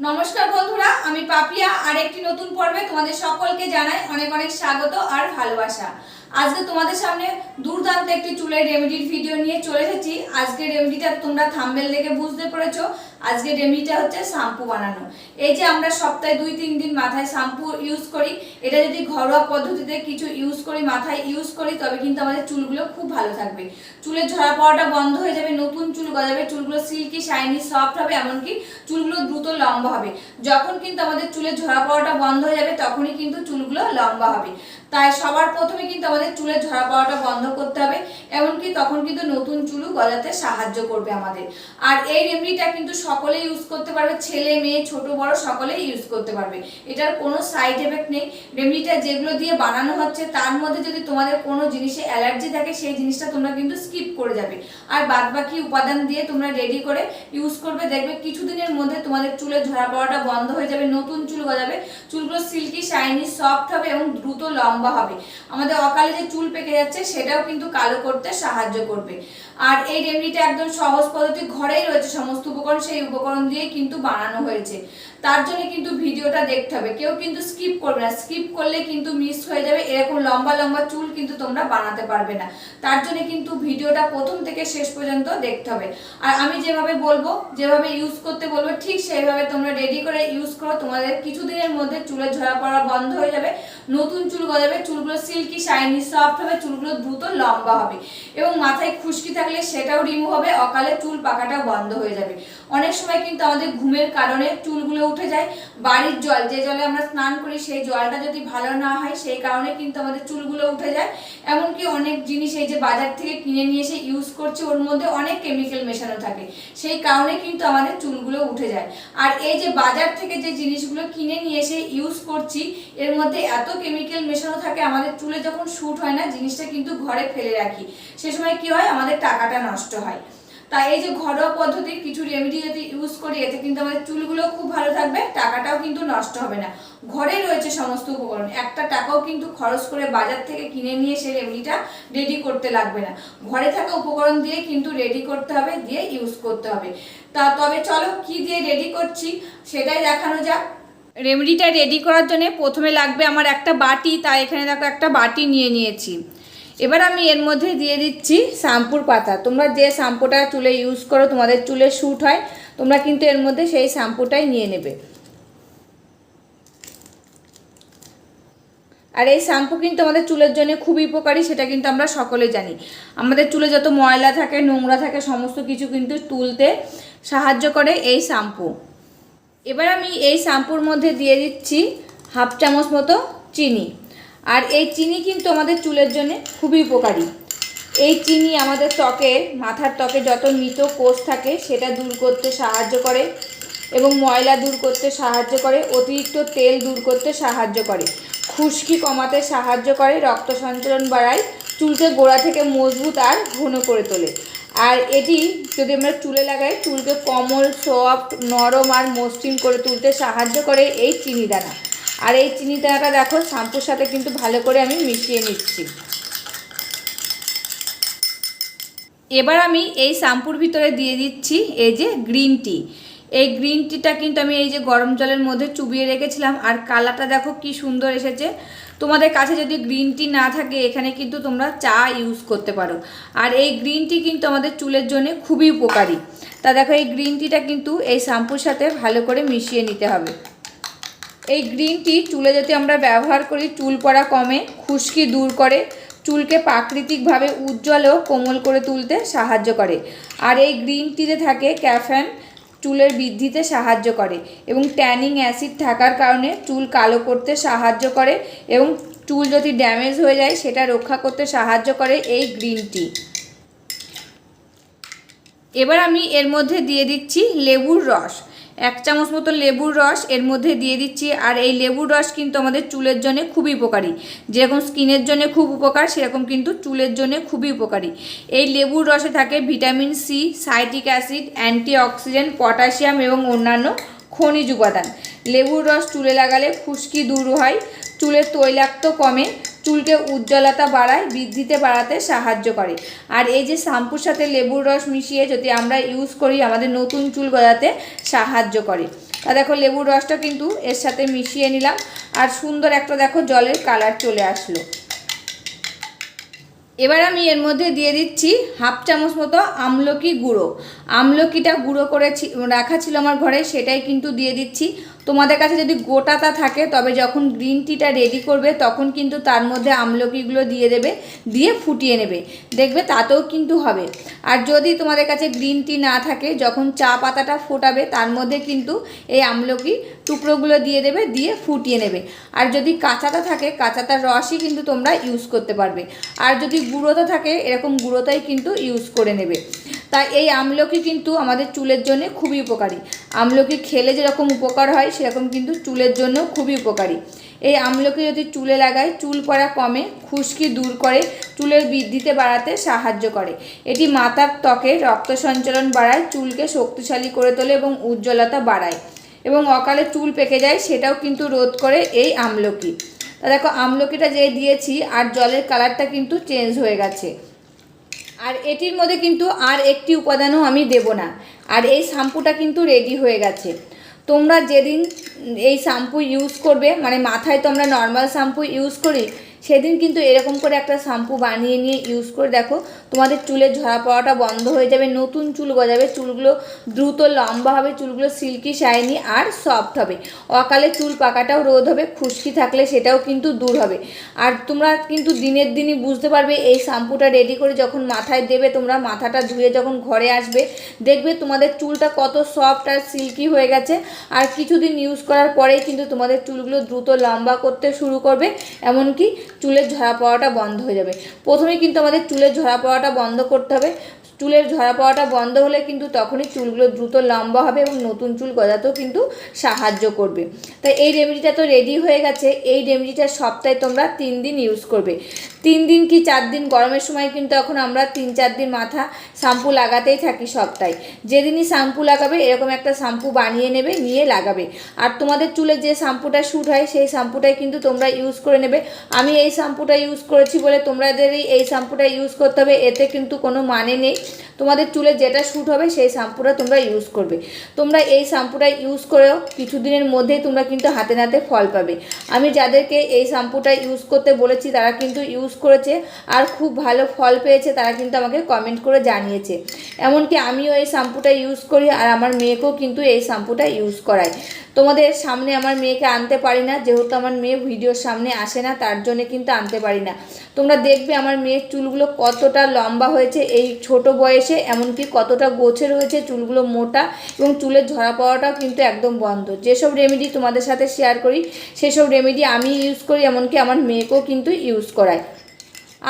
নমস্কার বন্ধুরা, আমি পাপিয়া আর একটি নতুন পর্বে তোমাদের সকলকে জানাই অনেক অনেক স্বাগত আর ভালোবাসা। আজকে তোমাদের সামনে দুর্দান্ত একটি চুলের রেমেডির ভিডিও নিয়ে চলে এসেছি। আজকের রেমেডিটা তোমরা থাম্বনেল দেখে বুঝতে পেরেছো। আজকের রেমেডিটা হচ্ছে শ্যাম্পু বানানো। এই যে আমরা সপ্তাহে 2-3 দিন মাথায় শ্যাম্পু ইউজ করি, এটা যদি ঘরোয়া পদ্ধতিতে কিছু ইউজ করি, মাথায় ইউজ করি, তবে কিন্তু আমাদের চুলগুলো খুব ভালো থাকবে। চুলের ঝরা পড়াটা বন্ধ হয়ে যাবে, নতুন চুল গজাবে, চুলগুলো সিল্কি শাইনি সফট হবে, এমনকি চুলগুলো দ্রুত লম্বা হবে। যখন কিন্তু আমাদের চুলের ঝরা পড়াটা বন্ধ হয়ে যাবে তখনই কিন্তু চুলগুলো লম্বা হবে। তাই সবার প্রথমে কিন্তু আমাদের চুলের ঝরা পড়াটা বন্ধ করতে হবে, এমনকি তখন কিন্তু নতুন চুল গজাতে সাহায্য করবে আমাদের। আর এই রেমেডিটা কিন্তু সকলেই ইউজ করতে পারবে, ছেলে মেয়ে ছোট বড় সকলেই ইউজ করতে পারবে। এটার কোনো সাইড এফেক্ট নেই। রেমেডিটা যেগুলো দিয়ে বানানো হচ্ছে তার মধ্যে যদি তোমাদের কোনো জিনিসে অ্যালার্জি থাকে সেই জিনিসটা তোমরা কিন্তু স্কিপ করে যাবে, আর বাদবাকি উপাদান দিয়ে তোমরা রেডি করে ইউজ করবে। দেখবে কিছুদিনের মধ্যে তোমাদের চুলের ঝরা পড়াটা বন্ধ হয়ে যাবে, নতুন চুল গজাবে, চুলগুলো সিল্কি শাইনি সফট হবে এবং দ্রুত লম্বা হবে। আমাদের অকালে যে চুল পেকে যাচ্ছে সেটাও কিন্তু কালো করতে সাহায্য করবে। আর এই রেমেডিটা একদম সহজ পদ্ধতি, ঘরেই রয়েছে সমস্ত উপকরণ, সেই উপকরণ দিয়ে কিন্তু বানানো হয়েছে। তার জন্য কিন্তু ভিডিওটা দেখতে হবে, কেউ কিন্তু স্কিপ করবে না। স্কিপ করলে কিন্তু মিস হয়ে যাবে, এরকম লম্বা লম্বা চুল কিন্তু তোমরা বানাতে পারবে না। তার জন্য কিন্তু ভিডিওটা প্রথম থেকে শেষ পর্যন্ত দেখতে হবে। আর আমি যেভাবে বলবো, যেভাবে ইউজ করতে বলবো, ঠিক সেইভাবে তোমরা রেডি করে ইউজ করো। তোমাদের কিছুদিনের মধ্যে চুলের ঝরা পড়া বন্ধ হয়ে যাবে, নতুন চুল গজাবে, চুলগুলো সিল্কি শাইনি সফট হবে, চুলগুলো দ্রুত লম্বা হবে এবং মাথায় খুশকি থাকলে সেটাও রিমুভ হবে, অকালে চুল পাকাটাও বন্ধ হয়ে যাবে। অনেক সময় কিন্তু আমাদের ঘুমের কারণে চুলগুলো উঠে যায়, বাড়ির জল, যে জলে আমরা স্নান করি সেই জলটা যদি ভালো না হয় সেই কারণে কিন্তু আমাদের চুলগুলো উঠে যায়। এমনকি অনেক জিনিস এই যে বাজার থেকে কিনে নিয়ে এসে ইউজ করছি, ওর মধ্যে অনেক কেমিক্যাল মেশানো থাকে, সেই কারণে কিন্তু আমাদের চুলগুলো উঠে যায়। আর এই যে বাজার থেকে যে জিনিসগুলো কিনে নিয়ে এসে ইউজ করছি এর মধ্যে এত কেমিক্যাল মেশানো থাকে, আমাদের চুলে যখন শ্যুট হয় না জিনিসটা কিন্তু ঘরে ফেলে রাখি, সে সময় কি হয়, আমাদের টাকাটা নষ্ট হয়। তাই এই যে ঘরোয়া পদ্ধতির কিছু রেমেডি যদি ইউজ করি এতে কিন্তু আমাদের চুলগুলো খুব ভালো থাকবে, টাকাটাও কিন্তু নষ্ট হবে না। ঘরে রয়েছে সমস্ত উপকরণ, একটা টাকাও কিন্তু খরচ করে বাজার থেকে কিনে নিয়ে সেই রেমেডিটা রেডি করতে লাগবে না। ঘরে থাকা উপকরণ দিয়ে কিন্তু রেডি করতে হবে, দিয়ে ইউজ করতে হবে। তবে চলো কি দিয়ে রেডি করছি সেটাই দেখানো যাক। রেমেডিটা রেডি করার জন্য প্রথমে লাগবে আমার একটা বাটি, তাই এখানে দেখো একটা বাটি নিয়ে নিয়েছি। এবার আমি এর মধ্যে দিয়ে দিচ্ছি শ্যাম্পুর পাতা। তোমরা যে শ্যাম্পুটা চুলে ইউজ করো, তোমাদের চুলে শ্যুট হয়, তোমরা কিন্তু এর মধ্যে সেই শ্যাম্পুটাই নিয়ে নেবে। আর এই শ্যাম্পু কিন্তু আমাদের চুলের জন্য খুবই উপকারী, সেটা কিন্তু আমরা সকলে জানি। আমাদের চুলে যত ময়লা থাকে, নোংরা থাকে, সমস্ত কিছু কিন্তু তুলতে সাহায্য করে এই শ্যাম্পু। এবার আমি এই শ্যাম্পুর মধ্যে দিয়ে দিচ্ছি 1/2 চামচ মতো চিনি। আর এই চিনি কিন্তু আমাদের চুলের জন্য খুবই উপকারী। এই চিনি আমাদের ত্বকে, মাথার ত্বকে যত মৃত কোষ থাকে সেটা দূর করতে সাহায্য করে এবং ময়লা দূর করতে সাহায্য করে, অতিরিক্ত তেল দূর করতে সাহায্য করে, খুশকি কমাতে সাহায্য করে, রক্ত সঞ্চালন বাড়ায়, চুলকে গোড়া থেকে মজবুত আর ঘন করে তোলে। আর এটি যদি আমরা চুলে লাগাই চুলকে কোমল, সফট, নরম আর মসৃণ করে তুলতে সাহায্য করে এই চিনি দানা। আর এই চিনি দানাটা দেখো শ্যাম্পুর সাথে কিন্তু ভালো করে আমি মিশিয়ে নিচ্ছি। এবার আমি এই শ্যাম্পুর ভিতরে দিয়ে দিচ্ছি এই যে গ্রিন টি। এই গ্রিন টিটা কিন্তু আমি এই যে গরম জলের মধ্যে চুবিয়ে রেখেছিলাম, আর কালারটা দেখো কি সুন্দর এসেছে। তোমাদের কাছে যদি গ্রিন টি না থাকে এখানে কিন্তু তোমরা চা ইউজ করতে পারো। আর এই গ্রিন টি কিন্তু আমাদের চুলের জন্য খুবই উপকারী। তা দেখো এই গ্রিন টিটা কিন্তু এই শ্যাম্পুর সাথে ভালো করে মিশিয়ে নিতে হবে। এই গ্রিন টি চুলে যদি আমরা ব্যবহার করি চুল পড়া কমে, খুশকি দূর করে, চুলকে প্রাকৃতিকভাবে উজ্জ্বল ও কোমল করে তুলতে সাহায্য করে। আর এই গ্রিন টিতে থাকে ক্যাফেন, চুলের বৃদ্ধিতে সাহায্য করে এবং ট্যানিং অ্যাসিড থাকার কারণে চুল কালো করতে সাহায্য করে এবং চুল যদি ড্যামেজ হয়ে যায় সেটা রক্ষা করতে সাহায্য করে এই গ্রিন টি। এবার আমি এর মধ্যে দিয়ে দিচ্ছি লেবুর রস। 1 চামচ মতো লেবুর রস এর মধ্যে দিয়ে দিচ্ছি। আর এই লেবুর রস কিন্তু আমাদের চুলের জন্য খুবই উপকারী, যেরকম স্কিনের জন্য খুব উপকার সেরকম কিন্তু চুলের জন্য খুবই উপকারী। এই লেবুর রসে থাকে vitamin C, citric acid, antioxidant, potassium এবং অন্যান্য খনিজ উপাদান। লেবুর রস চুলে লাগালে খুশকি দূর হয়, চুলের তৈলাক্ত কমে, চুলকে উজ্জ্বলতা বাড়ায়, বৃদ্ধিতে বাড়াতে সাহায্য করে। আর এই যে শ্যাম্পুর সাথে লেবুর রস মিশিয়ে যদি আমরা ইউজ করি আমাদের নতুন চুল গজাতে সাহায্য করে। তা দেখো লেবুর রসটা কিন্তু এর সাথে মিশিয়ে নিলাম আর সুন্দর একটা দেখো জলের কালার চলে আসলো। এবার আমি এর মধ্যে দিয়ে দিচ্ছি হাফ চামচ মতো আমলকি গুঁড়ো। আমলকিটা গুঁড়ো করে রাখা ছিল আমার ঘরে, সেটাই কিন্তু দিয়ে দিচ্ছি। তোমাদের কাছে যদি গোটাটা থাকে তবে যখন গ্রিন টিটা রেডি করবে তখন কিন্তু তার মধ্যে আমলকিগুলো দিয়ে দেবে, দিয়ে ফুটিয়ে নেবে, দেখবে তাতেও কিন্তু হবে। আর যদি তোমাদের কাছে গ্রিন টি না থাকে, যখন চা পাতাটা ফোটাবে তার মধ্যে কিন্তু এই আমলকি টুকরোগুলো দিয়ে দেবে, দিয়ে ফুটিয়ে নেবে। আর যদি কাঁচাটা থাকে কাঁচাটার রসই কিন্তু তোমরা ইউজ করতে পারবে। আর যদি গুঁড়োটা থাকে এরকম গুঁড়োটাই কিন্তু ইউজ করে নেবে। তাই এই আমলকি কিন্তু আমাদের চুলের জন্য খুবই উপকারী। আমলকি খেলে যেরকম উপকার হয় সেরকম কিন্তু চুলের জন্য খুবই উপকারী। এই আমলকি যদি চুলে লাগায় চুল পড়া কমে, খুশকি দূর করে, চুলের বৃদ্ধিতে বাড়াতে সাহায্য করে। এটি মাথার ত্বকে রক্ত সঞ্চালন বাড়ায়, চুলকে শক্তিশালী করে তোলে এবং উজ্জ্বলতা বাড়ায়, এবং অকালে চুল পেকে যায় সেটাও কিন্তু রোধ করে এই আমলকি। তা দেখো আমলকিটা যে দিয়েছি আর জলের কালারটা কিন্তু চেঞ্জ হয়ে গেছে। আর এটির মধ্যে কিন্তু আর একটি উপাদানও আমি দেব না। আর এই শ্যাম্পুটা কিন্তু রেডি হয়ে গেছে। তোমরা যেদিন এই শ্যাম্পু ইউজ করবে, মানে মাথায় তো আমরা নর্মাল শ্যাম্পু ইউজ করি, সেদিন কিন্তু এরকম করে একটা শ্যাম্পু বানিয়ে নিয়ে ইউজ করে দেখো, তোমাদের চুলের ঝরা পড়াটা বন্ধ হয়ে যাবে, নতুন চুল গজাবে, চুলগুলো দ্রুত লম্বা হবে, চুলগুলো সিল্কি শাইনি আর সফট হবে, অকালে চুল পাকাটাও রোধ হবে, খুশকি থাকলে সেটাও কিন্তু দূর হবে। আর তোমরা কিন্তু দিনের দিনই বুঝতে পারবে এই শ্যাম্পুটা রেডি করে যখন মাথায় দেবে, তোমরা মাথাটা ধুয়ে যখন ঘরে আসবে দেখবে তোমাদের চুলটা কত সফট আর সিল্কি হয়ে গেছে। আর কিছুদিন ইউজ করার পরেই কিন্তু তোমাদের চুলগুলো দ্রুত লম্বা করতে শুরু করবে, এমনকি চুলের ঝরা পড়াটা বন্ধ হয়ে যাবে। প্রথমে কিন্তু আমাদের চুলের ঝরা পড়াটা বন্ধ করতে হবে। চুলের ঝরা পড়াটা বন্ধ হলে কিন্তু তখনই চুলগুলো দ্রুত লম্বা হবে এবং নতুন চুল গজাতেও কিন্তু সাহায্য করবে। তাই এই রেমেডিটা তো রেডি হয়ে গেছে। এই রেমেডিটা সপ্তাহে তোমরা 3 দিন ইউজ করবে। 3 দিন কি 4 দিন, গরমের সময় কিন্তু এখন আমরা 3-4 দিন মাথা শ্যাম্পু লাগাতেই থাকি সপ্তাহে। যেদিনই শ্যাম্পু লাগাবে এরকম একটা শ্যাম্পু বানিয়ে নেবে, নিয়ে লাগাবে। আর তোমাদের চুলে যে শ্যাম্পুটা শ্যুট হয় সেই শ্যাম্পুটাই কিন্তু তোমরা ইউজ করে নেবে। আমি এই শ্যাম্পুটা ইউজ করেছি বলে তোমাদেরই এই শ্যাম্পুটা ইউজ করতে হবে, এতে কিন্তু কোনো মানে নেই। তোমাদের চুলে যেটা শ্যুট হবে সেই শ্যাম্পুটা তোমরা ইউজ করবে। তোমরা এই শ্যাম্পুটা ইউজ করেও কিছুদিনের মধ্যেই তোমরা কিন্তু হাতে নাতে ফল পাবে। আমি যাদেরকে এই শ্যাম্পুটা ইউজ করতে বলেছি তারা কিন্তু ইউজ করেছে আর খুব ভালো ফল পেয়েছে, তারা কিন্তু আমাকে কমেন্ট করে জানিয়েছে। এমনকি আমিও এই শ্যাম্পুটা ইউজ করি আর আমার মেয়েকেও কিন্তু এই শ্যাম্পুটা ইউজ করাই। তোমাদের সামনে আমার মেয়েকে আনতে পারি না, যেহেতু আমার মেয়ে ভিডিওর সামনে আসে না, তার জন্য কিন্তু আনতে পারি না। তোমরা দেখবে আমার মেয়ের চুলগুলো কতটা লম্বা হয়েছে এই ছোট বয়সে, এমনকি কতটা গোছে রয়েছে, চুলগুলো মোটা এবং চুলের ঝরা পড়াটাও কিন্তু একদম বন্ধ। যেসব রেমেডি তোমাদের সাথে শেয়ার করি সেসব রেমেডি আমি ইউজ করি, এমনকি আমার মেয়েকেও কিন্তু ইউজ করাই।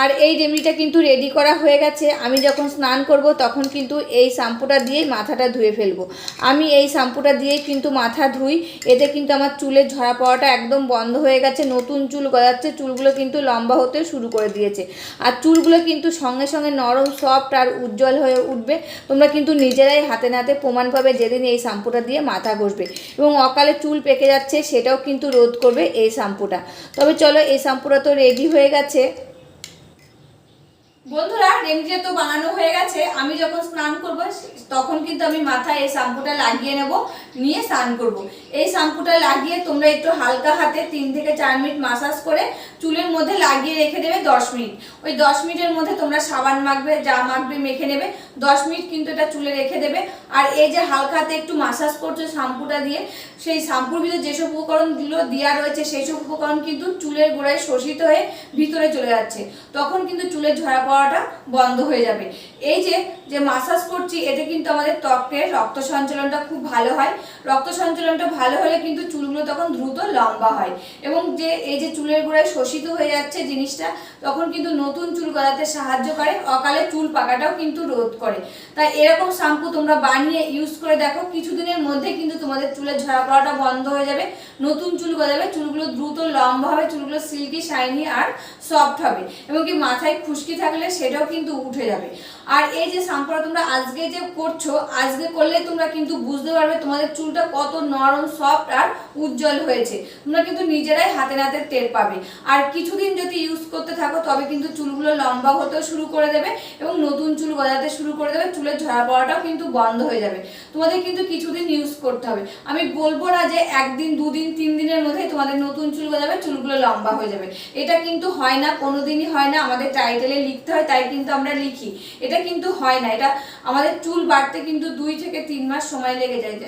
আর এই রেমেডিটা কিন্তু রেডি করা হয়ে গেছে। আমি যখন স্নান করব তখন কিন্তু এই শ্যাম্পুটা দিয়েই মাথাটা ধুয়ে ফেলবো। আমি এই শ্যাম্পুটা দিয়েই কিন্তু মাথা ধুই, এতে কিন্তু আমার চুলের ঝরা পড়াটা একদম বন্ধ হয়ে গেছে, নতুন চুল গজাচ্ছে, চুলগুলো কিন্তু লম্বা হতে শুরু করে দিয়েছে। আর চুলগুলো কিন্তু সঙ্গে সঙ্গে নরম, সফট আর উজ্জ্বল হয়ে উঠবে। তোমরা কিন্তু নিজেরাই হাতে নাতে প্রমাণ পাবে যেদিন এই শ্যাম্পুটা দিয়ে মাথা ঘষবে। এবং অকালে চুল পেকে যাচ্ছে সেটাও কিন্তু রোধ করবে এই শ্যাম্পুটা। তবে চলো, এই শ্যাম্পুটা তো রেডি হয়ে গেছে। বন্ধুরা, রেমেডিটা তো বানানো হয়ে গেছে। আমি যখন স্নান করব তখন কিন্তু আমি মাথায় এই শ্যাম্পুটা লাগিয়ে নেব, নিয়ে স্নান করব। এই শ্যাম্পুটা লাগিয়ে তোমরা একটু হালকা হাতে 3 থেকে 4 মিনিট মাসাজ করে চুলের মধ্যে লাগিয়ে রেখে দেবে 10 মিনিট। ওই 10 মিনিটের মধ্যে তোমরা সাবান মাখবে, যা মাখবে মেখে নেবে। 10 মিনিট কিন্তু এটা চুলে রেখে দেবে। আর এই যে হালকা হাতে একটু মাসাজ করছো শ্যাম্পুটা দিয়ে, সেই শ্যাম্পুর ভিতরে যেসব উপকরণগুলো দেওয়া রয়েছে সেই সব উপকরণ কিন্তু চুলের গোড়ায় শোষিত হয়ে ভিতরে চলে যাচ্ছে, তখন কিন্তু চুলের ঝরা পড়াটা বন্ধ হয়ে যাবে। এই যে মাসাজ করছি এতে কিন্তু আমাদের ত্বকের রক্ত সঞ্চালনটা খুব ভালো হয়। রক্ত সঞ্চালনটা ভালো হলে কিন্তু চুলগুলো তখন দ্রুত লম্বা হয়, এবং যে এই যে চুলের গোড়ায় শোষিত হয়ে যাচ্ছে জিনিসটা, তখন কিন্তু নতুন চুল গজাতে সাহায্য করে, অকালে চুল পাকাটাও কিন্তু রোধ করে। তাই এরকম শ্যাম্পু তোমরা বানিয়ে ইউজ করে দেখো, কিছুদিনের মধ্যে কিন্তু তোমাদের চুলের ঝরা পড়াটা বন্ধ হয়ে যাবে, নতুন চুল গজাবে, চুলগুলো দ্রুত লম্বা হবে, চুলগুলো সিল্কি শাইনি আর সফট হবে। এবং কি মাথায় খুশকি থাকলে থাকলে সেটাও কিন্তু উঠে যাবে। আর এই যে শ্যাম্পুটা তোমরা আজকে যে করছো, আজকে করলে তোমরা কিন্তু বুঝতে পারবে তোমাদের চুলটা কত নরম, সফট আর উজ্জ্বল হয়েছে। তোমরা কিন্তু নিজেরাই হাতে নাতে টের পাবে। আর কিছুদিন যদি ইউজ করতে থাকো তবে কিন্তু চুলগুলো লম্বা হতেও শুরু করে দেবে এবং নতুন চুল গজাতে শুরু করে দেবে, চুলের ঝরা পড়াটাও কিন্তু বন্ধ হয়ে যাবে। তোমাদের কিন্তু কিছুদিন ইউজ করতে হবে। আমি বলবো না যে একদিন, দুদিন, 3 দিনের মধ্যেই তোমাদের নতুন চুল গজাবে, চুলগুলো লম্বা হয়ে যাবে। এটা কিন্তু হয় না, কোনোদিনই হয় না। আমাদের টাইটেলে লিখতে হয়, তাই কিন্তু আমরা লিখি। এটা কিন্তু হয় না। এটা আমাদের চুল বাড়তে কিন্তু 2 থেকে 3 মাস সময় লেগে যায়।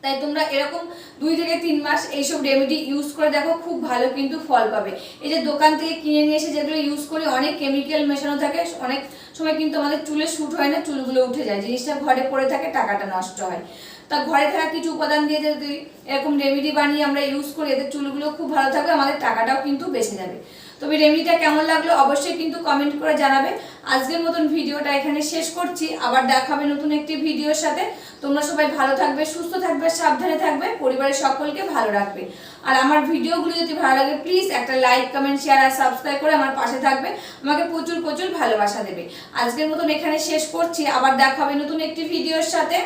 তাই তোমরা এরকম 2 থেকে 3 মাস এইসব রেমেডি ইউজ করে দেখো, খুব ভালো কিন্তু ফল পাবে। এই যে দোকান থেকে কিনে নিয়ে এসে যেগুলো ইউজ করি, অনেক কেমিক্যাল মেশানো থাকে, অনেক সময় কিন্তু আমাদের চুলে শ্যুট হয় না, চুলগুলো উঠে যায়। জিনিসটা ঘরে পড়ে থাকে, টাকাটা নষ্ট হয়। তা ঘরে থাকা কিছু উপাদান দিয়ে যদি এরকম রেমেডি বানিয়ে আমরা ইউজ করি, এদের চুলগুলো খুব ভালো থাকবে, আমাদের টাকাটাও কিন্তু বেঁচে যাবে। তবে রেমেডিটা কেমন লাগলো অবশ্যই কিন্তু কমেন্ট করে জানাবে। আজকের মতন ভিডিওটা এখানে শেষ করছি, আবার দেখা হবে নতুন একটি ভিডিওর সাথে। তোমরা সবাই ভালো থাকবে, সুস্থ থাকবে, সাবধানে থাকবে, পরিবারের সকলকে ভালো রাখবে। আর আমার ভিডিওগুলো যদি ভালো লাগে প্লিজ একটা লাইক, কমেন্ট, শেয়ার আর সাবস্ক্রাইব করে আমার পাশে থাকবে, আমাকে প্রচুর প্রচুর ভালোবাসা দেবে। আজকের মতন এখানে শেষ করছি, আবার দেখা হবে নতুন একটি ভিডিওর সাথে।